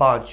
5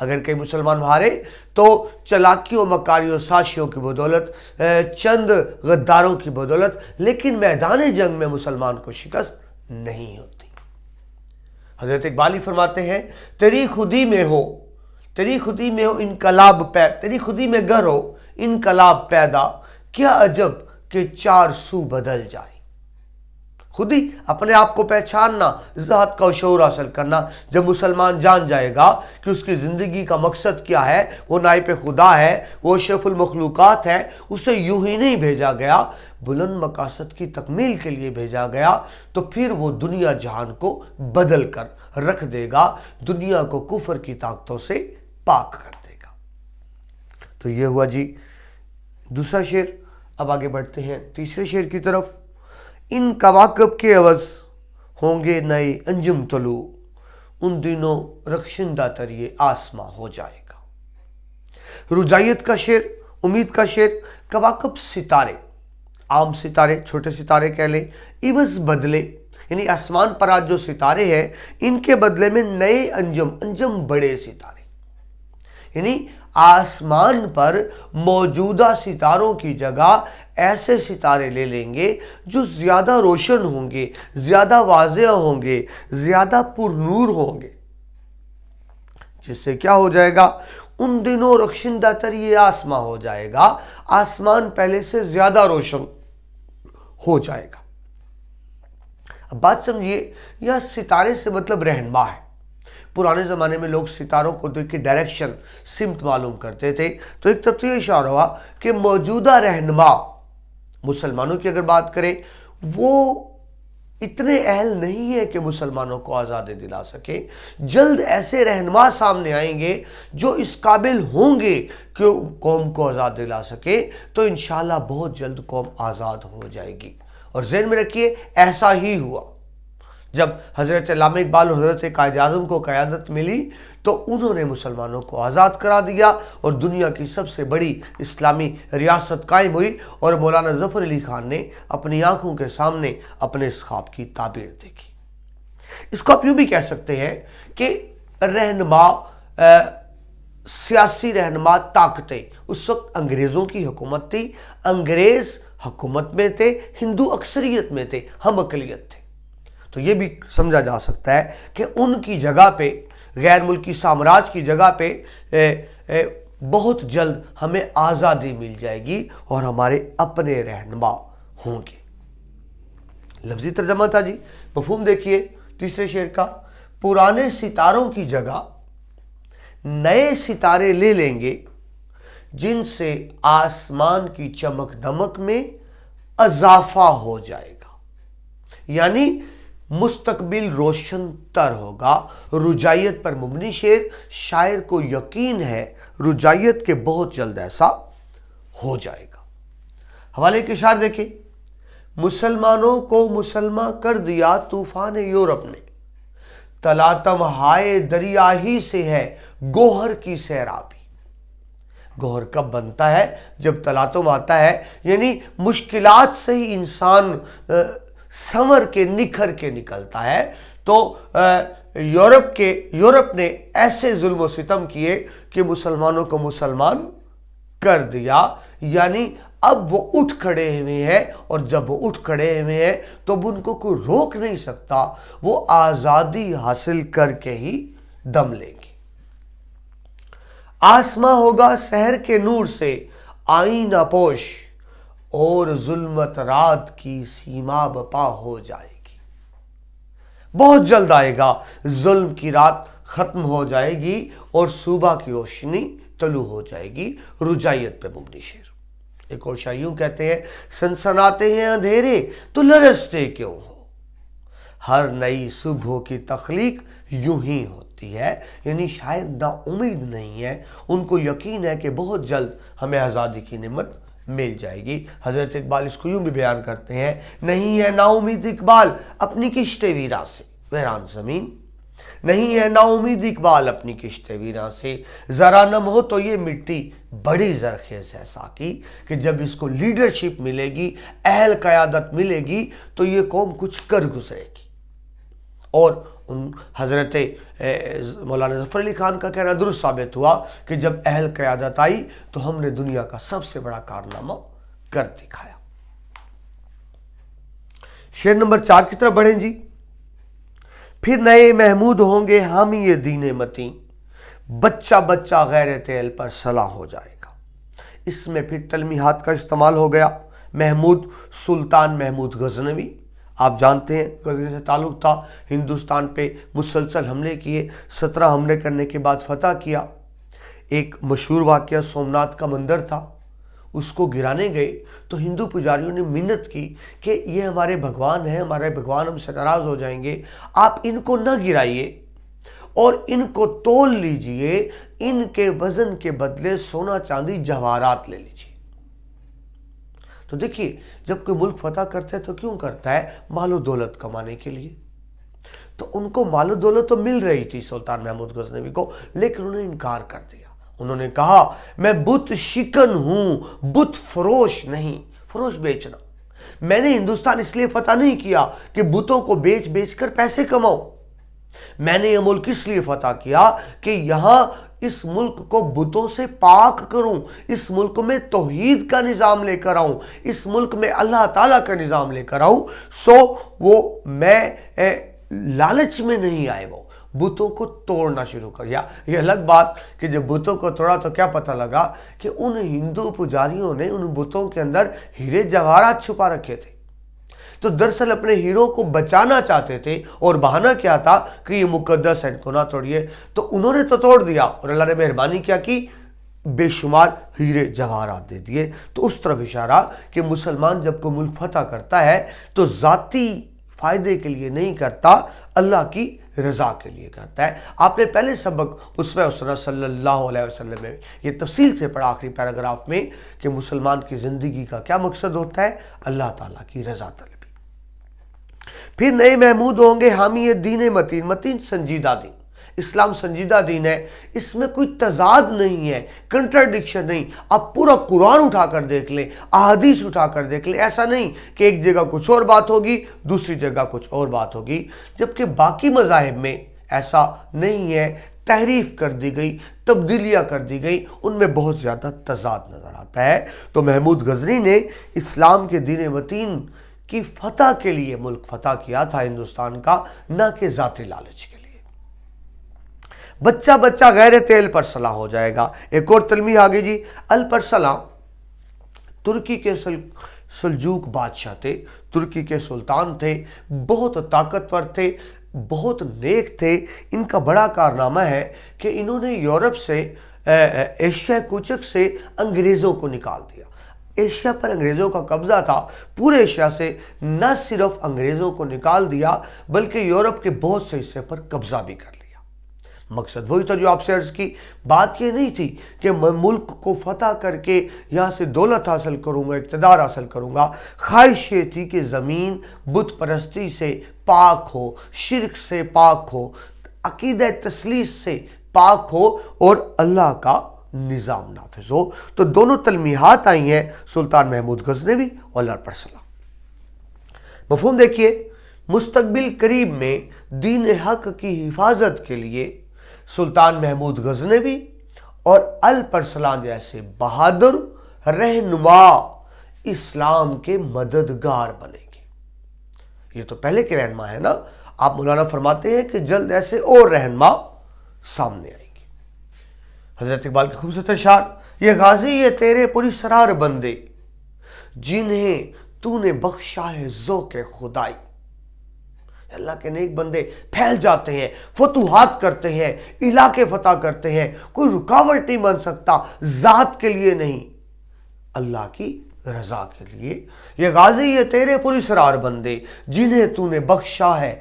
اگر کئی مسلمان ہارے تو چلاکیوں مکاریوں سازشوں کی بدولت، چند غداروں کی بدولت، لیکن میدان جنگ میں مسلمان کو شکست نہیں ہوتی۔ حضرت اقبال فرماتے ہیں تیری خودی میں ہو انقلاب تیری خودی میں گر ہو انقلاب پیدا، کیا عجب کہ چار سو بدل جائے۔ خود ہی اپنے آپ کو پہچاننا، ذات کا شعور حاصل کرنا۔ جب مسلمان جان جائے گا کہ اس کی زندگی کا مقصد کیا ہے، وہ نائب خدا ہے، وہ اشرف المخلوقات ہے، اسے یوں ہی نہیں بھیجا گیا، بلند مقاصد کی تکمیل کے لیے بھیجا گیا، تو پھر وہ دنیا جہان کو بدل کر رکھ دے گا، دنیا کو کفر کی طاقتوں سے پاک کر دے گا۔ تو یہ ہوا جی دوسرا شعر۔ اب آگے بڑھتے ہیں تیسرے شعر کی طرف۔ ان کواکب کے عوض ہوں گے نئے انجم طلوع، ان دنوں رخشندہ تر یہ آسماں ہو جائے گا۔ رجائیت کا شعر، امید کا شعر۔ کواکب ستارے، عام ستارے، چھوٹے ستارے کہہ لیں، عوض بدلے، یعنی آسمان پر آج جو ستارے ہیں ان کے بدلے میں نئے انجم بڑے ستارے، یعنی آسمان پر موجودہ ستاروں کی جگہ ایسے ستارے لے لیں گے جو زیادہ روشن ہوں گے، زیادہ واضح ہوں گے، زیادہ پر نور ہوں گے، جس سے کیا ہو جائے گا؟ ان دنوں رخشندہ تر یہ آسمان ہو جائے گا، آسمان پہلے سے زیادہ روشن ہو جائے گا۔ اب بات سمجھیے، یہ ستارے سے مطلب رہنما ہے۔ پرانے زمانے میں لوگ ستاروں کو دیکھ کے ڈائریکشن، سمت معلوم کرتے تھے، تو ایک طرف سے یہ اشارہ ہوا کہ موجودہ رہنما مسلمانوں کی اگر بات کریں وہ اتنے اہل نہیں ہے کہ مسلمانوں کو آزادی دلا سکے۔ جلد ایسے رہنما سامنے آئیں گے جو اس قابل ہوں گے کہ قوم کو آزاد دلا سکے، تو انشاءاللہ بہت جلد قوم آزاد ہو جائے گی۔ اور ذہن میں رکھیے ایسا ہی ہوا۔ جب حضرت علامہ اقبال اور حضرت قائد اعظم کو قیادت ملی تو انہوں نے مسلمانوں کو آزاد کرا دیا اور دنیا کی سب سے بڑی اسلامی ریاست قائم ہوئی، اور مولانا ظفر علی خان نے اپنی آنکھوں کے سامنے اپنے اس خواب کی تعبیر دیکھی۔ اس کو آپ یوں بھی کہہ سکتے ہیں کہ رہنما، سیاسی رہنما طاقتیں، اس وقت انگریزوں کی حکومت تھی، انگریز حکومت میں تھے، ہندو اکثریت میں تھے، ہم اقلیت تھے، تو یہ بھی سمجھا جا سکتا ہے کہ ان کی جگہ پہ، غیر ملکی سامراج کی جگہ پہ بہت جلد ہمیں آزادی مل جائے گی اور ہمارے اپنے رہنما ہوں گے۔ لفظی ترجمہ تھا جی، مفہوم دیکھیے تیسرے شعر کا۔ پرانے ستاروں کی جگہ نئے ستارے لے لیں گے جن سے آسمان کی چمک دمک میں اضافہ ہو جائے گا، یعنی مستقبل روشن تر ہوگا۔ رجائیت پر مبنی شعر، شاعر کو یقین ہے رجائیت کے بہت جلد ایسا ہو جائے گا۔ حوالے کے اشعار دیکھیں۔ مسلمانوں کو مسلمہ کر دیا طوفان یورپ نے، تلاطم ہائے دریا ہی سے ہے گوہر کی سیرابی۔ گوہر کب بنتا ہے؟ جب تلاطم آتا ہے، یعنی مشکلات سے ہی انسان سنور کے نکھر کے نکلتا ہے۔ تو یورپ نے ایسے ظلم و ستم کیے کہ مسلمانوں کو مسلمان کر دیا، یعنی اب وہ اٹھ کھڑے ہوئے ہیں، اور جب وہ اٹھ کھڑے ہوئے ہیں تو اب ان کو کوئی روک نہیں سکتا، وہ آزادی حاصل کر کے ہی دم لیں گے۔ آسماں ہوگا سحر کے نور سے آئینہ پوش، اور ظلمت رات کی سیما بپا ہو جائے گی۔ بہت جلد آئے گا، ظلم کی رات ختم ہو جائے گی اور صبح کی روشنی طلوع ہو جائے گی۔ رجائیت پہ مبنی شعر۔ ایک اور شاعر یوں کہتے ہیں، سنسناتے ہیں اندھیرے تو لرزتے کیوں ہو، ہر نئی صبح کی تخلیق یوں ہی ہوتی ہے، یعنی شاید نا امید نہیں ہے، ان کو یقین ہے کہ بہت جلد ہمیں آزادی کی نعمت مل جائے گی۔ حضرت اقبال اس کو یوں بھی بیان کرتے ہیں، نہیں ہے نا امید اقبال اپنی کشت ویراں سے ویران زمین، نہیں ہے نا امید اقبال اپنی کشت ویراں سے، ذرا نم ہو تو یہ مٹی بڑی زرخیز ہے ساقی، کہ جب اس کو لیڈرشپ ملے گی، اہل قیادت ملے گی، تو یہ قوم کچھ کر گزرے گی، اور ان حضرت مولانا ظفر علی خان کا کہنا درست ثابت ہوا کہ جب اہل قیادت آئی تو ہم نے دنیا کا سب سے بڑا کارنامہ کر دکھایا۔ شعر نمبر 4 کی طرف بڑھیں جی۔ پھر نئے محمود ہوں گے حامی دین متین، بچہ بچہ غیرت اہل پر صلاح ہو جائے گا۔ اس میں پھر تلمیحات کا استعمال ہو گیا۔ محمود سلطان محمود غزنوی، آپ جانتے ہیں غزنی سے تعلق تھا، ہندوستان پہ مسلسل حملے کیے، 17 حملے کرنے کے بعد فتح کیا۔ ایک مشہور واقعہ سومناتھ کا مندر تھا، اس کو گرانے گئے تو ہندو پجاریوں نے منت کی کہ یہ ہمارے بھگوان ہیں، ہمارے بھگوان ہم سے ناراض ہو جائیں گے، آپ ان کو نہ گرائیے اور ان کو تول لیجئے، ان کے وزن کے بدلے سونا چاندی جواہرات لے لیجئے۔ تو دیکھیے جب کوئی ملک فتح کرتا ہے تو کیوں کرتا ہے؟ مال و دولت کمانے کے لیے۔ تو ان کو مال و دولت تو مل رہی تھی سلطان محمود غزنوی کو، لیکن انہوں نے انکار کر دیا۔ انہوں نے کہا میں بت شکن ہوں، بت فروش نہیں۔ فروش بیچنا، میں نے ہندوستان اس لیے فتح نہیں کیا کہ بتوں کو بیچ بیچ کر پیسے کماؤں، میں نے یہ ملک اس لیے فتح کیا کہ یہاں اس ملک کو بتوں سے پاک کروں، اس ملک میں توحید کا نظام لے کر آؤں، اس ملک میں اللہ تعالیٰ کا نظام لے کر آؤں۔ سو وہ میں لالچ میں نہیں آئے، وہ بتوں کو توڑنا شروع کر دیا۔ یہ الگ بات کہ جب بتوں کو توڑا تو کیا پتہ لگا کہ ان ہندو پجاریوں نے ان بتوں کے اندر ہیرے جواہرات چھپا رکھے تھے۔ تو دراصل اپنے ہیروں کو بچانا چاہتے تھے اور بہانہ کیا تھا کہ یہ مقدس ہے، ان کو نہ توڑیے۔ تو انہوں نے تو توڑ دیا اور اللہ نے مہربانی کیا کی، بے شمار ہیرے جواہرات دے دیے۔ تو اس طرف اشارہ کہ مسلمان جب کوئی ملک فتح کرتا ہے تو ذاتی فائدے کے لیے نہیں کرتا، اللہ کی رضا کے لیے کرتا ہے۔ آپ نے پہلے سبق اسوہ حسنہ صلی اللہ علیہ وسلم میں یہ تفصیل سے پڑھا آخری پیراگراف میں کہ مسلمان کی زندگی کا کیا مقصد ہوتا ہے؟ اللہ تعالیٰ کی رضا طلبی۔ پھر نئے محمود ہوں گے حامی دین متین، متین سنجیدہ دین۔ اسلام سنجیدہ دین ہے، اس میں کوئی تضاد نہیں ہے، کنٹرڈکشن نہیں۔ آپ پورا قرآن اٹھا کر دیکھ لیں، احادیث اٹھا کر دیکھ لیں، ایسا نہیں کہ ایک جگہ کچھ اور بات ہوگی دوسری جگہ کچھ اور بات ہوگی، جبکہ باقی مذاہب میں ایسا نہیں ہے۔ تحریف کر دی گئی، تبدیلیاں کر دی گئی، ان میں بہت زیادہ تضاد نظر آتا ہے۔ تو محمود غزنی نے اسلام کے دین متین کی فتح کے لیے ملک فتح کیا تھا ہندوستان کا، نہ کہ ذاتی لالچ کے لیے۔ بچہ بچہ غیرت اہل پر صلاح ہو جائے گا۔ ایک اور تلمیح آگے جی، الپرسلام ترکی کے سلجوق بادشاہ تھے، ترکی کے سلطان تھے، بہت طاقتور تھے، بہت نیک تھے۔ ان کا بڑا کارنامہ ہے کہ انہوں نے یورپ سے ایشیا کوچک سے انگریزوں کو نکال دیا۔ ایشیا پر انگریزوں کا قبضہ تھا، پورے ایشیا سے نہ صرف انگریزوں کو نکال دیا بلکہ یورپ کے بہت سے حصے پر قبضہ بھی کر لیا۔ مقصد وہی تھا جو آپ سے عرض کی، بات یہ نہیں تھی کہ میں ملک کو فتح کر کے یہاں سے دولت حاصل کروں گا، اقتدار حاصل کروں گا۔ خواہش یہ تھی کہ زمین بت پرستی سے پاک ہو، شرک سے پاک ہو، عقیدہ تثلیث سے پاک ہو اور اللہ کا نظام نافذ ہو۔ تو دونوں تلمیحات آئی ہیں سلطان محمود غزنوی اور الپرسلام۔ مفہوم دیکھیے، مستقبل قریب میں دین حق کی حفاظت کے لیے سلطان محمود غزنوی اور الپرسلام جیسے بہادر رہنما اسلام کے مددگار بنے گے۔ یہ تو پہلے کے رہنما ہے نا، آپ مولانا فرماتے ہیں کہ جلد ایسے اور رہنما سامنے آئیں گے۔ حضرت اقبال کی خوبصورت اشعار، یہ غازی یہ تیرے پراسرار بندے جنہیں تو نے بخشا ہے ذوق خدائی۔ اللہ کے نیک بندے پھیل جاتے ہیں، فتوحات کرتے ہیں، علاقے فتح کرتے ہیں، کوئی رکاوٹ نہیں بن سکتا، ذات کے لیے نہیں، اللہ کی رضا کے لیے۔ یہ غازی یہ تیرے پراسرار بندے جنہیں تو نے بخشا ہے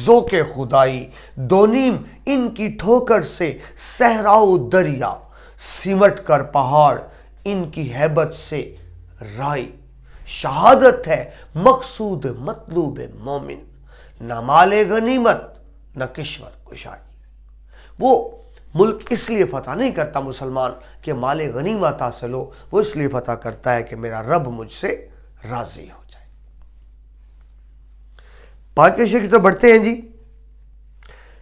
ذوق خدائی، دونیم ان کی ٹھوکر سے صحراؤ دریا، سمٹ کر پہاڑ ان کی ہیبت سے رائی۔ شہادت ہے مقصود مطلوب مومن، نہ مال غنیمت نہ کشور کشائی۔ وہ ملک اس لیے فتح نہیں کرتا مسلمان کہ مال غنیمت حاصل ہو، وہ اس لیے فتح کرتا ہے کہ میرا رب مجھ سے راضی ہو جائے۔ 5ویں شعر کی طرف بڑھتے ہیں جی۔